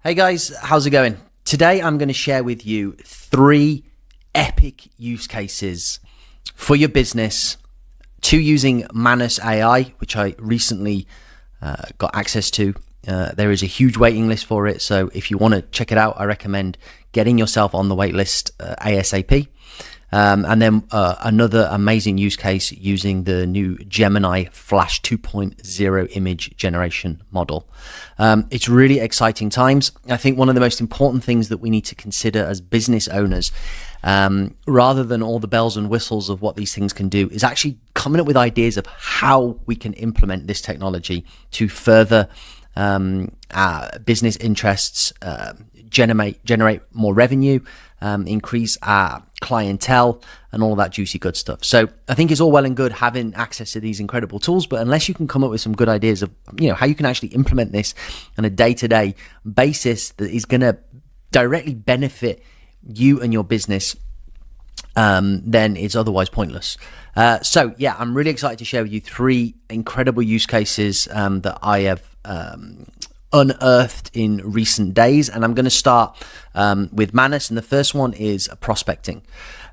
Hey guys, how's it going? Today I'm going to share with you 3 epic use cases for your business to using Manus AI, which I recently got access to. There is a huge waiting list for it, so if you want to check it out, I recommend getting yourself on the wait list ASAP. And then another amazing use case using the new Gemini Flash 2.0 image generation model. It's really exciting times. I think one of the most important things that we need to consider as business owners, rather than all the bells and whistles of what these things can do, is actually coming up with ideas of how we can implement this technology to further our business interests, generate more revenue, increase our clientele, and all of that juicy good stuff. So I think it's all well and good having access to these incredible tools, but unless you can come up with some good ideas of how you can actually implement this on a day-to-day basis that is going to directly benefit you and your business, then it's otherwise pointless. So yeah, I'm really excited to share with you 3 incredible use cases that I have unearthed in recent days, and I'm going to start with Manus, and the first one is prospecting.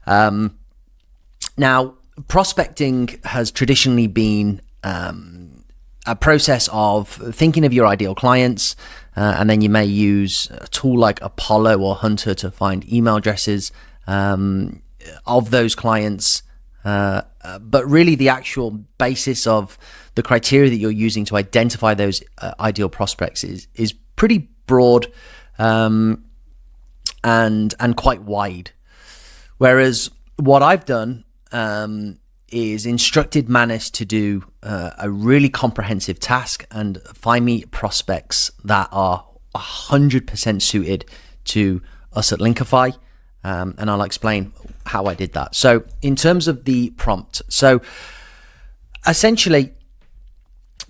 Now, prospecting has traditionally been a process of thinking of your ideal clients, and then you may use a tool like Apollo or Hunter to find email addresses of those clients. But really the actual basis of the criteria that you're using to identify those ideal prospects is pretty broad and quite wide. Whereas what I've done is instructed Manus to do a really comprehensive task and find me prospects that are 100% suited to us at Linkify. And I'll explain how I did that. So in terms of the prompt, so essentially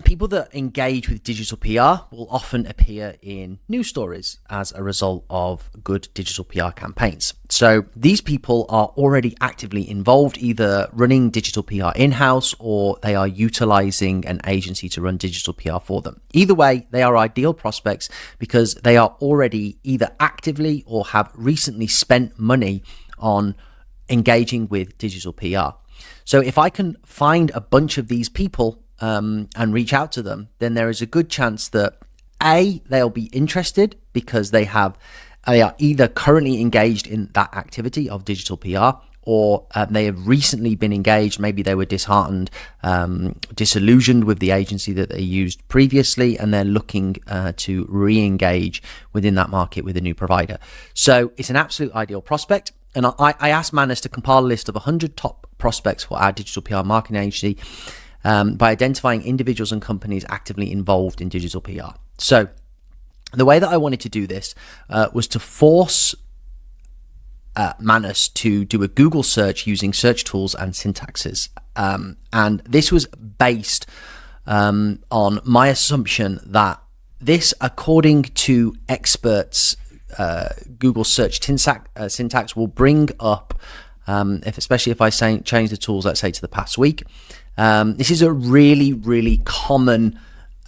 people that engage with digital PR will often appear in news stories as a result of good digital PR campaigns. So these people are already actively involved, either running digital PR in-house or they are utilizing an agency to run digital PR for them. Either way, they are ideal prospects because they are already either actively or have recently spent money on engaging with digital PR. So if I can find a bunch of these people and reach out to them, then there is a good chance that A, they'll be interested because they are either currently engaged in that activity of digital PR, or they have recently been engaged. Maybe they were disheartened, disillusioned with the agency that they used previously, and they're looking to re-engage within that market with a new provider. So it's an absolute ideal prospect. And I asked Manus to compile a list of 100 top prospects for our digital PR marketing agency by identifying individuals and companies actively involved in digital PR. So the way that I wanted to do this was to force Manus to do a Google search using search tools and syntaxes. And this was based on my assumption that this, according to experts, Google search syntax will bring up, especially if I change the tools, let's say to the past week. This is a really, really common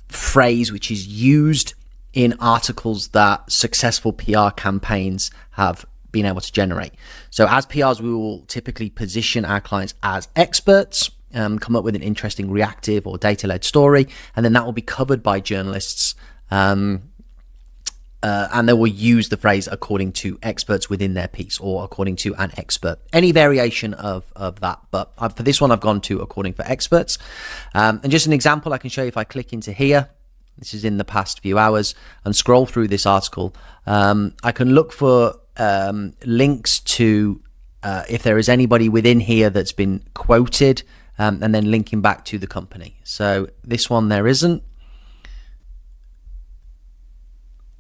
phrase which is used in articles that successful PR campaigns have been able to generate. So as PRs, we will typically position our clients as experts, come up with an interesting reactive or data-led story, and then that will be covered by journalists, and they will use the phrase according to experts within their piece or according to an expert, any variation of that. But for this one, I've gone to according for experts. And just an example I can show you, if I click into here, this is in the past few hours, and scroll through this article, I can look for links to if there is anybody within here that's been quoted, and then linking back to the company. So this one, there isn't.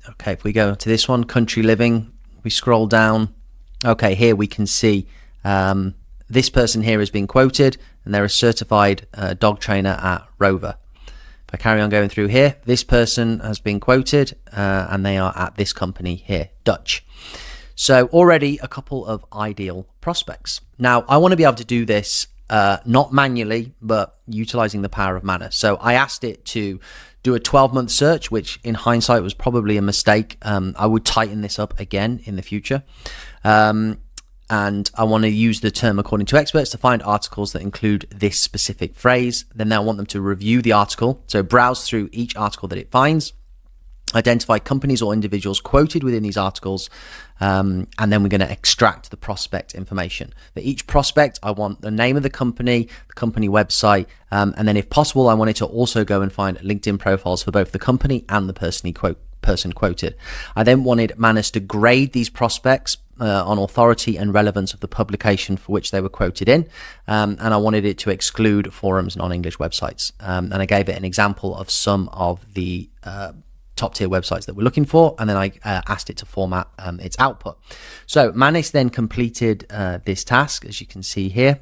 Okay, if we go to this one, country living, we scroll down. Okay, here we can see this person here has been quoted, and they're a certified dog trainer at Rover. If I carry on going through here, this person has been quoted, and they are at this company here, Dutch. So already a couple of ideal prospects. Now, I want to be able to do this not manually, but utilizing the power of Manus. So I asked it to do a 12-month search, which in hindsight was probably a mistake. I would tighten this up again in the future. And I want to use the term according to experts to find articles that include this specific phrase. Then I want them to review the article. So browse through each article that it finds, identify companies or individuals quoted within these articles, and then we're going to extract the prospect information. For each prospect, I want the name of the company website, and then if possible, I want it to also go and find LinkedIn profiles for both the company and the person quoted. I then wanted Manus to grade these prospects on authority and relevance of the publication for which they were quoted in, and I wanted it to exclude forums, non-English websites. And I gave it an example of some of the top tier websites that we're looking for, and then I asked it to format its output. So Manus then completed this task, as you can see here.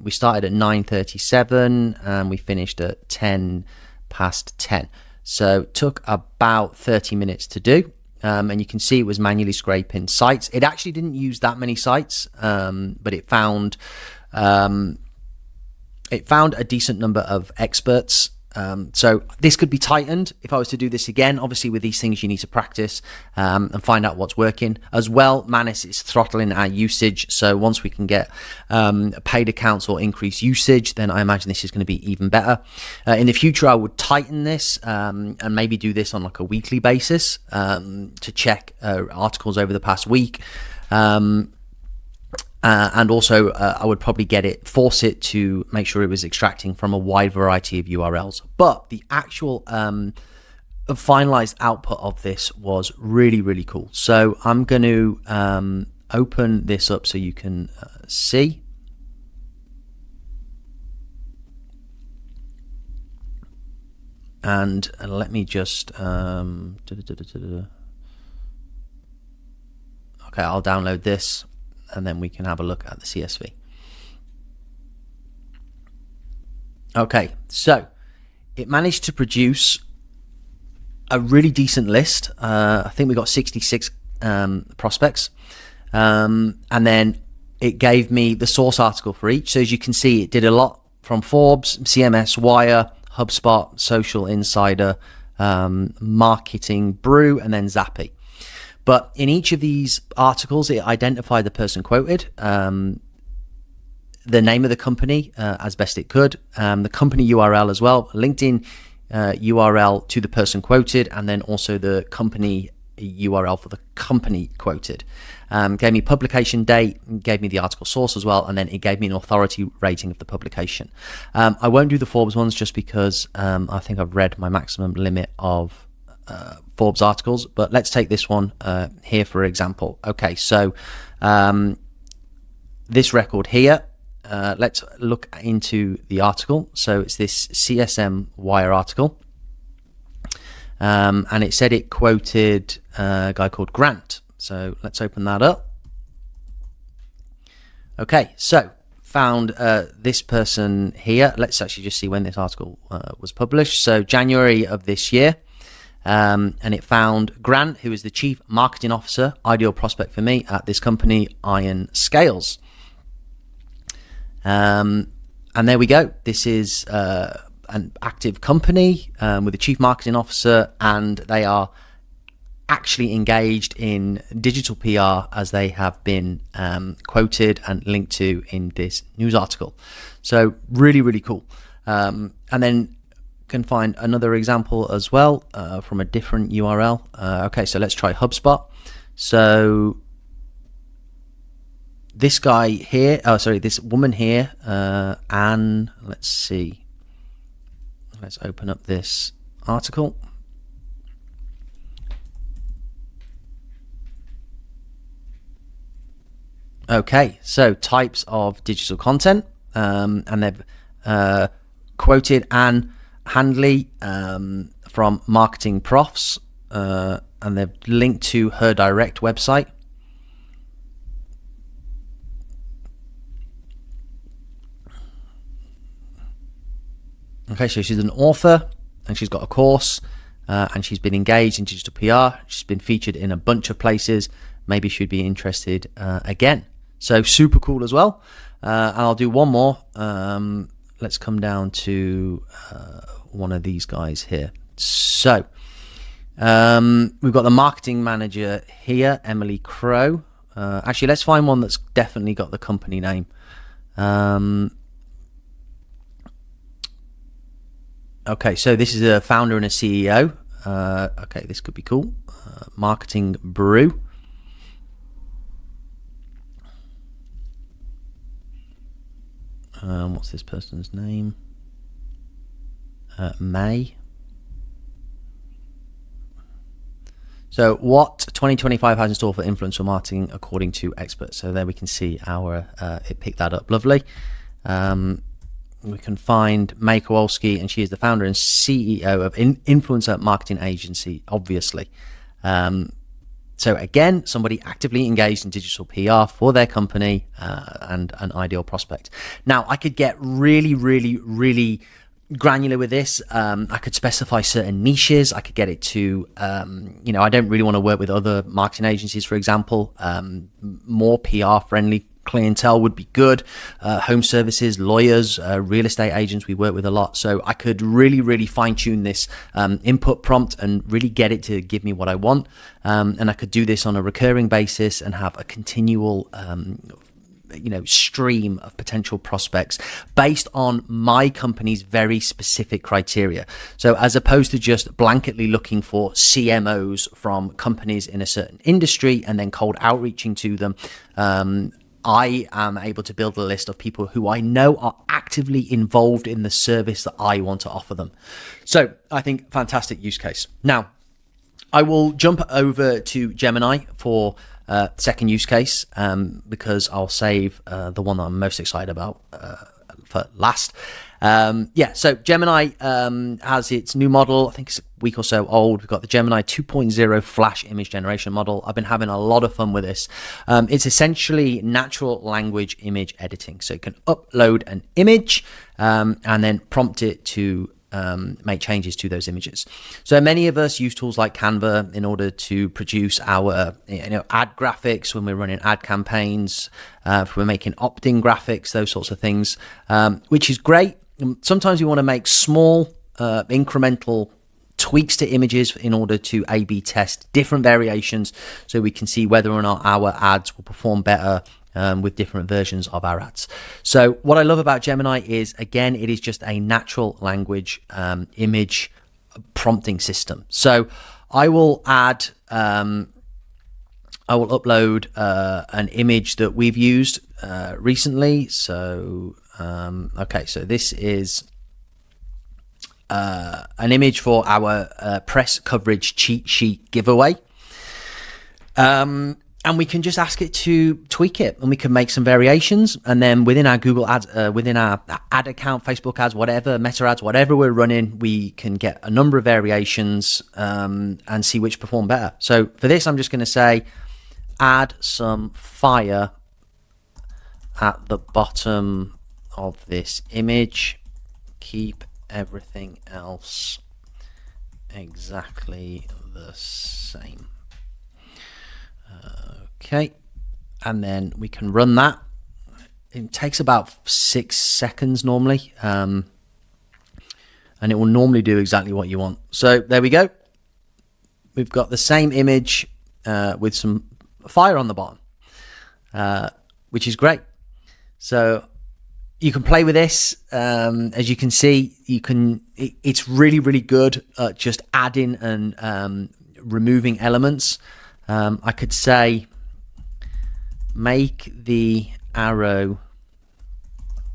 We started at 9:37 and we finished at 10 past 10. So it took about 30 minutes to do. And you can see it was manually scraping sites. It actually didn't use that many sites, but it found a decent number of experts. So this could be tightened if I was to do this again. Obviously, with these things, you need to practice and find out what's working. As well, Manus is throttling our usage. So once we can get paid accounts or increased usage, then I imagine this is going to be even better. In the future, I would tighten this and maybe do this on like a weekly basis to check articles over the past week. And also, I would probably force it to make sure it was extracting from a wide variety of URLs. But the actual finalized output of this was really, really cool. So I'm going to open this up so you can see. And let me just... Okay, I'll download this, and then we can have a look at the CSV. Okay, so it managed to produce a really decent list. I think we got 66 prospects. And then it gave me the source article for each. So as you can see, it did a lot from Forbes, CMS, Wire, HubSpot, Social Insider, Marketing Brew, and then Zappy. But in each of these articles, it identified the person quoted, the name of the company as best it could, the company URL as well, LinkedIn URL to the person quoted, and then also the company URL for the company quoted. Gave me publication date, gave me the article source as well, and then it gave me an authority rating of the publication. I won't do the Forbes ones just because I think I've read my maximum limit of Forbes articles, but let's take this one here for example. Okay, so this record here, let's look into the article. So it's this CSM Wire article, and it said it quoted a guy called Grant. So let's open that up. Okay, so found this person here. Let's actually just see when this article was published. So January of this year. And it found Grant, who is the Chief Marketing Officer, ideal prospect for me at this company, Iron Scales. And there we go. This is an active company with a Chief Marketing Officer, and they are actually engaged in digital PR as they have been quoted and linked to in this news article. So really, really cool. And then can find another example as well from a different URL. Okay, so let's try HubSpot. So this guy here, this woman here, Anne, let's see. Let's open up this article. Okay, so types of digital content, and they've quoted Anne Handley from Marketing Profs, and they've linked to her direct website. Okay, so she's an author and she's got a course, and she's been engaged in digital PR. She's been featured in a bunch of places. Maybe she'd be interested again. So super cool as well. And I'll do one more. Let's come down to one of these guys here. So we've got the marketing manager here, Emily Crow. Actually, let's find one that's definitely got the company name. Okay, so this is a founder and a CEO. Okay, this could be cool. Marketing Brew. What's this person's name? May. So what 2025 has in store for influencer marketing according to experts. So there we can see our, it picked that up. Lovely. We can find May Kowalski, and she is the founder and CEO of Influencer Marketing Agency, obviously. So again, somebody actively engaged in digital PR for their company and an ideal prospect. Now, I could get really, really, really granular with this. I could specify certain niches. I could get it to, I don't really want to work with other marketing agencies, for example. More PR friendly clientele would be good. Home services, lawyers, real estate agents, we work with a lot. So I could really, really fine tune this input prompt and really get it to give me what I want. And I could do this on a recurring basis and have a continual stream of potential prospects based on my company's very specific criteria. So as opposed to just blanketly looking for CMOs from companies in a certain industry and then cold outreaching to them, I am able to build a list of people who I know are actively involved in the service that I want to offer them. So I think fantastic use case. Now, I will jump over to Gemini for second use case because I'll save the one that I'm most excited about for last. So Gemini has its new model. I think it's a week or so old. We've got the Gemini 2.0 Flash image generation model. I've been having a lot of fun with this. It's essentially natural language image editing. So you can upload an image and then prompt it to make changes to those images. So many of us use tools like Canva in order to produce our ad graphics when we're running ad campaigns, if we're making opt-in graphics, those sorts of things, which is great. Sometimes we want to make small incremental tweaks to images in order to A/B test different variations so we can see whether or not our ads will perform better with different versions of our ads. So what I love about Gemini is, again, it is just a natural language image prompting system. So I will upload an image that we've used recently. So so this is an image for our press coverage cheat sheet giveaway. And we can just ask it to tweak it, and we can make some variations. And then within our Google ads, within our ad account, Facebook ads, whatever, Meta ads, whatever we're running, we can get a number of variations and see which perform better. So for this, I'm just going to say, add some fire at the bottom of this image. Keep everything else exactly the same. Okay, and then we can run that. It takes about 6 seconds normally, and it will normally do exactly what you want. So there we go. We've got the same image with some fire on the bottom, which is great. So you can play with this. As you can see, it's really, really good at just adding and removing elements. I could say, make the arrow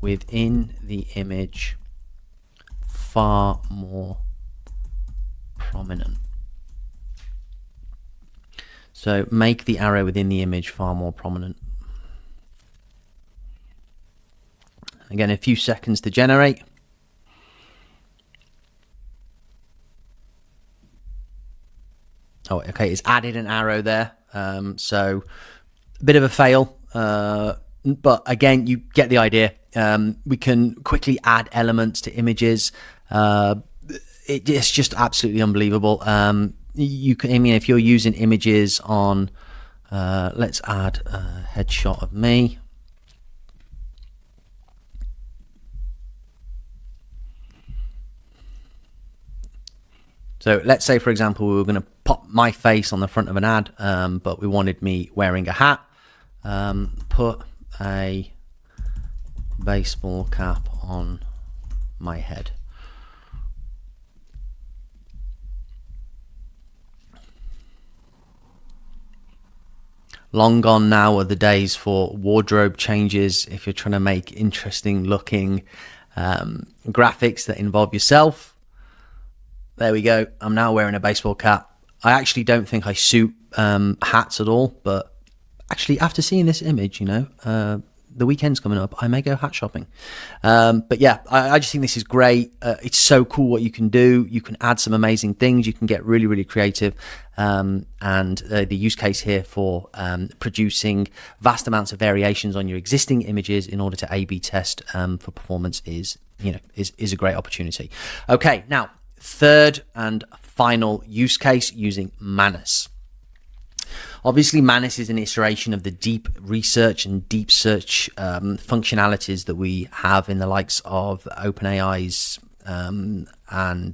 within the image far more prominent. So make the arrow within the image far more prominent. Again, a few seconds to generate. Oh, okay, it's added an arrow there. So a bit of a fail, but again, you get the idea. We can quickly add elements to images. It's just absolutely unbelievable. If you're using images on, let's add a headshot of me. So let's say, for example, we were going to pop my face on the front of an ad, but we wanted me wearing a hat. Put a baseball cap on my head. Long gone now are the days for wardrobe changes if you're trying to make interesting looking graphics that involve yourself. There we go. I'm now wearing a baseball cap. I actually don't think I suit hats at all, but actually after seeing this image, the weekend's coming up, I may go hat shopping. But yeah, I just think this is great. It's so cool what you can do. You can add some amazing things. You can get really, really creative. And the use case here for producing vast amounts of variations on your existing images in order to A/B test for performance is a great opportunity. Okay, now third and final use case using Manus. Obviously, Manus is an iteration of the deep research and deep search functionalities that we have in the likes of OpenAI's and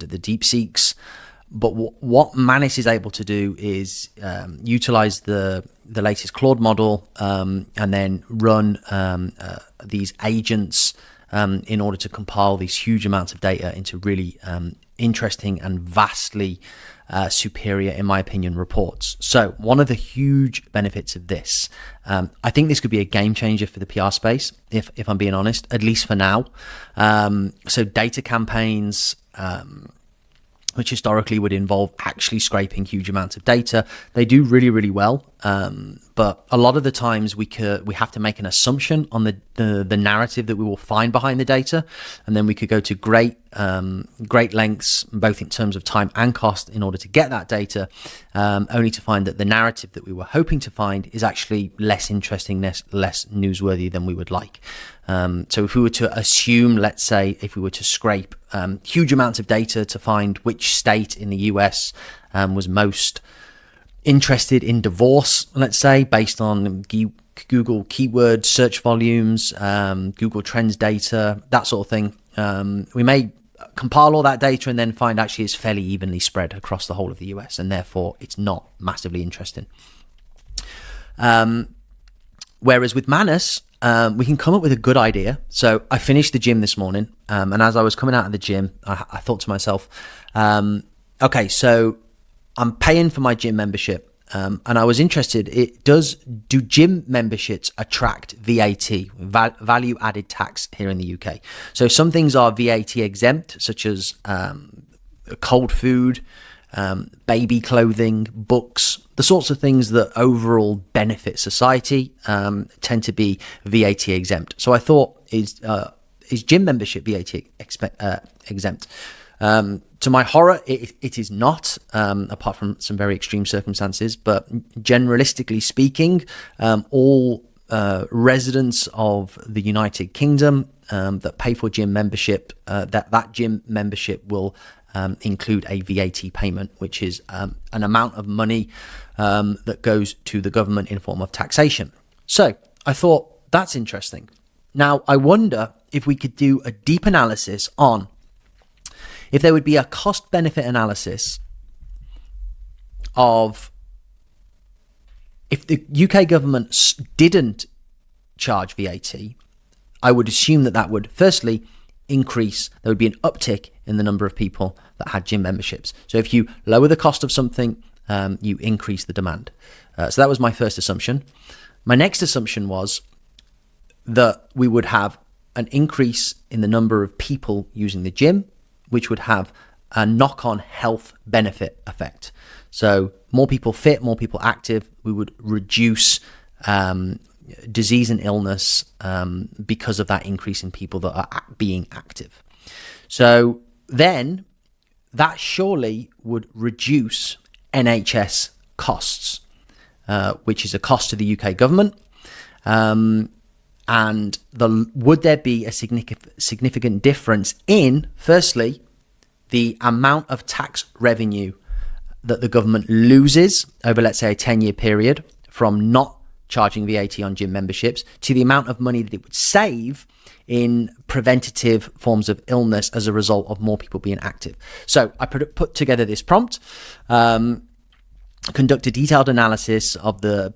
the DeepSeeks. But what Manus is able to do is utilize the latest Claude model and then run these agents in order to compile these huge amounts of data into really interesting and vastly superior, in my opinion, reports. So one of the huge benefits of this, I think this could be a game changer for the PR space, if I'm being honest, at least for now. So data campaigns, which historically would involve actually scraping huge amounts of data, they do really, really well. But a lot of the times we have to make an assumption on the narrative that we will find behind the data, and then we could go to great lengths, both in terms of time and cost, in order to get that data, only to find that the narrative that we were hoping to find is actually less interesting, less newsworthy than we would like. So if we were to assume, let's say, if we were to scrape huge amounts of data to find which state in the US was most interested in divorce, let's say, based on Google keyword search volumes, Google Trends data, that sort of thing, we may compile all that data and then find actually it's fairly evenly spread across the whole of the US, and therefore it's not massively interesting. Whereas with Manus, we can come up with a good idea. So I finished the gym this morning, and as I was coming out of the gym, I thought to myself, okay, so I'm paying for my gym membership, and I was interested, do gym memberships attract VAT, value added tax, here in the UK? So some things are VAT exempt, such as cold food, baby clothing, books, the sorts of things that overall benefit society tend to be VAT exempt. So I thought, is gym membership VAT exempt? To my horror, it is not, apart from some very extreme circumstances. But generalistically speaking, all residents of the United Kingdom that pay for gym membership, that gym membership will include a VAT payment, which is an amount of money that goes to the government in form of taxation. So I thought, that's interesting. Now, I wonder if we could do a deep analysis on if there would be a cost-benefit analysis of if the UK government didn't charge VAT. I would assume that would firstly increase, there would be an uptick in the number of people that had gym memberships. So if you lower the cost of something, you increase the demand. So that was my first assumption. My next assumption was that we would have an increase in the number of people using the gym, which would have a knock-on health benefit effect. So more people fit, more people active, we would reduce disease and illness because of that increase in people that are being active. So then that surely would reduce NHS costs, which is a cost to the UK government. And would there be a significant difference in, firstly, the amount of tax revenue that the government loses over, let's say, a 10-year period from not charging VAT on gym memberships to the amount of money that it would save in preventative forms of illness as a result of more people being active. So I put together this prompt, conduct a detailed analysis of the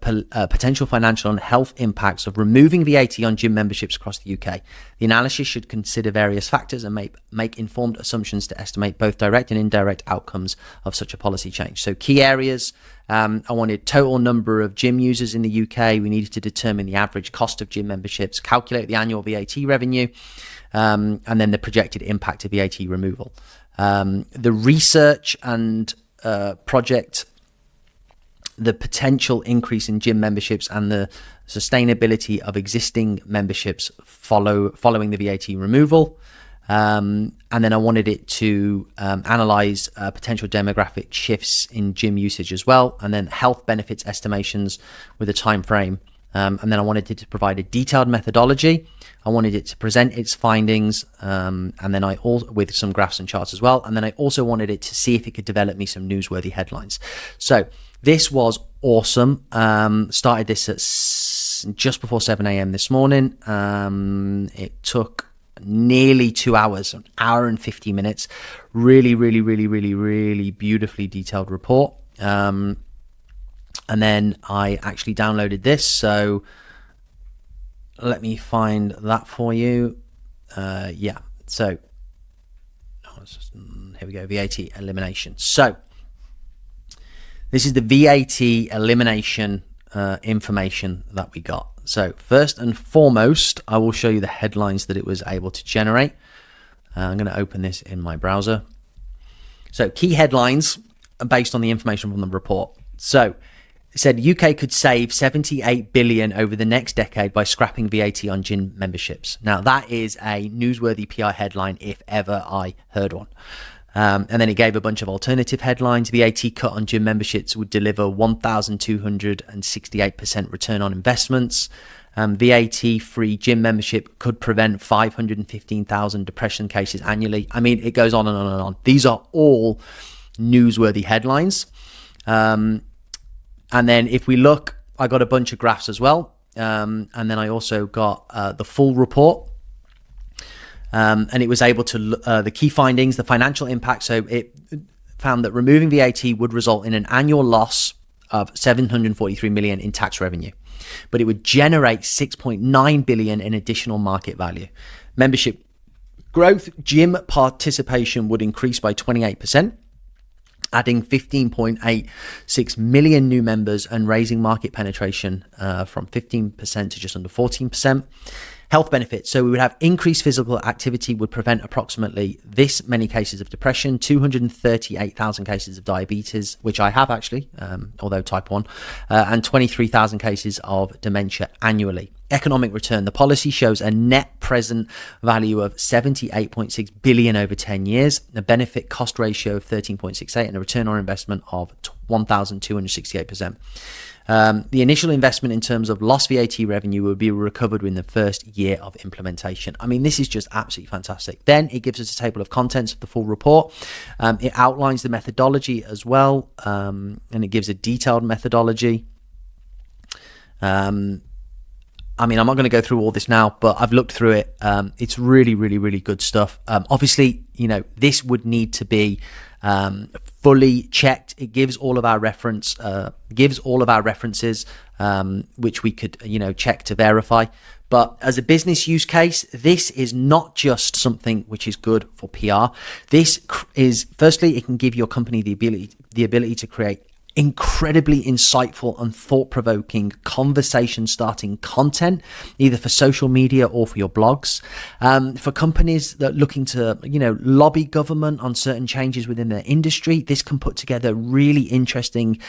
potential financial and health impacts of removing VAT on gym memberships across the UK. The analysis should consider various factors and make informed assumptions to estimate both direct and indirect outcomes of such a policy change. So key areas, I wanted total number of gym users in the UK. We needed to determine the average cost of gym memberships, calculate the annual VAT revenue, and then the projected impact of VAT removal. The research and project, the potential increase in gym memberships and the sustainability of existing memberships following the VAT removal. And then I wanted it to analyze potential demographic shifts in gym usage as well. And then health benefits estimations with a time frame. And then I wanted it to provide a detailed methodology. I wanted it to present its findings, and then with some graphs and charts as well. And then I also wanted it to see if it could develop me some newsworthy headlines. So this was awesome. Started this at just before 7 a.m. this morning. It took nearly 2 hours, an hour and 50 minutes. Really, really, really, really, really beautifully detailed report. And then I actually downloaded this. So let me find that for you. Yeah. So here we go. VAT elimination. So this is the VAT elimination information that we got. So first and foremost, I will show you the headlines that it was able to generate. I'm going to open this in my browser. So key headlines are based on the information from the report. So it said UK could save 78 billion over the next decade by scrapping VAT on gym memberships. Now that is a newsworthy PR headline if ever I heard one. And then it gave a bunch of alternative headlines. VAT cut on gym memberships would deliver 1,268% return on investments. VAT-free gym membership could prevent 515,000 depression cases annually. I mean, it goes on and on and on. These are all newsworthy headlines. And then if we look, I got a bunch of graphs as well. And then I also got the full report. And it was able to, the key findings, the financial impact. So it found that removing VAT would result in an annual loss of 743 million in tax revenue, but it would generate 6.9 billion in additional market value. Membership growth, gym participation would increase by 28%, adding 15.86 million new members and raising market penetration from 15% to just under 14%. Health benefits. So we would have increased physical activity would prevent approximately this many cases of depression, 238,000 cases of diabetes, which I have actually, although type 1, and 23,000 cases of dementia annually. Economic return. The policy shows a net present value of 78.6 billion over 10 years, a benefit cost ratio of 13.68 and a return on investment of 1,268%. The initial investment in terms of lost VAT revenue will be recovered within the first year of implementation. I mean, this is just absolutely fantastic. Then it gives us a table of contents of the full report. It outlines the methodology as well, and it gives a detailed methodology. I mean, I'm not going to go through all this now, but I've looked through it. It's really, really, really good stuff. Obviously, you know, this would need to be fully checked. It gives all of our references, which we could, you know, check to verify. But as a business use case, this is not just something which is good for PR. This is, firstly, it can give your company the ability to create incredibly insightful and thought-provoking conversation-starting content, either for social media or for your blogs. For companies that are looking to, you know, lobby government on certain changes within their industry, this can put together really interesting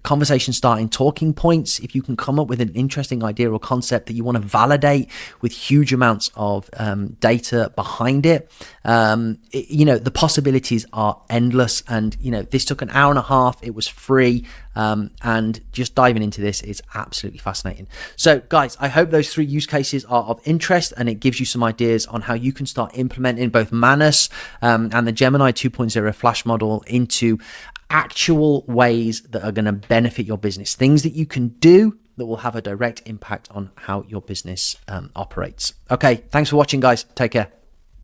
conversation starting talking points. If you can come up with an interesting idea or concept that you want to validate with huge amounts of data behind it, you know, the possibilities are endless. And, you know, this took an hour and a half. It was free. And just diving into this is absolutely fascinating. So guys, I hope those 3 use cases are of interest and it gives you some ideas on how you can start implementing both Manus and the Gemini 2.0 Flash model into actual ways that are going to benefit your business, things that you can do that will have a direct impact on how your business operates. Okay, thanks for watching, guys. Take care.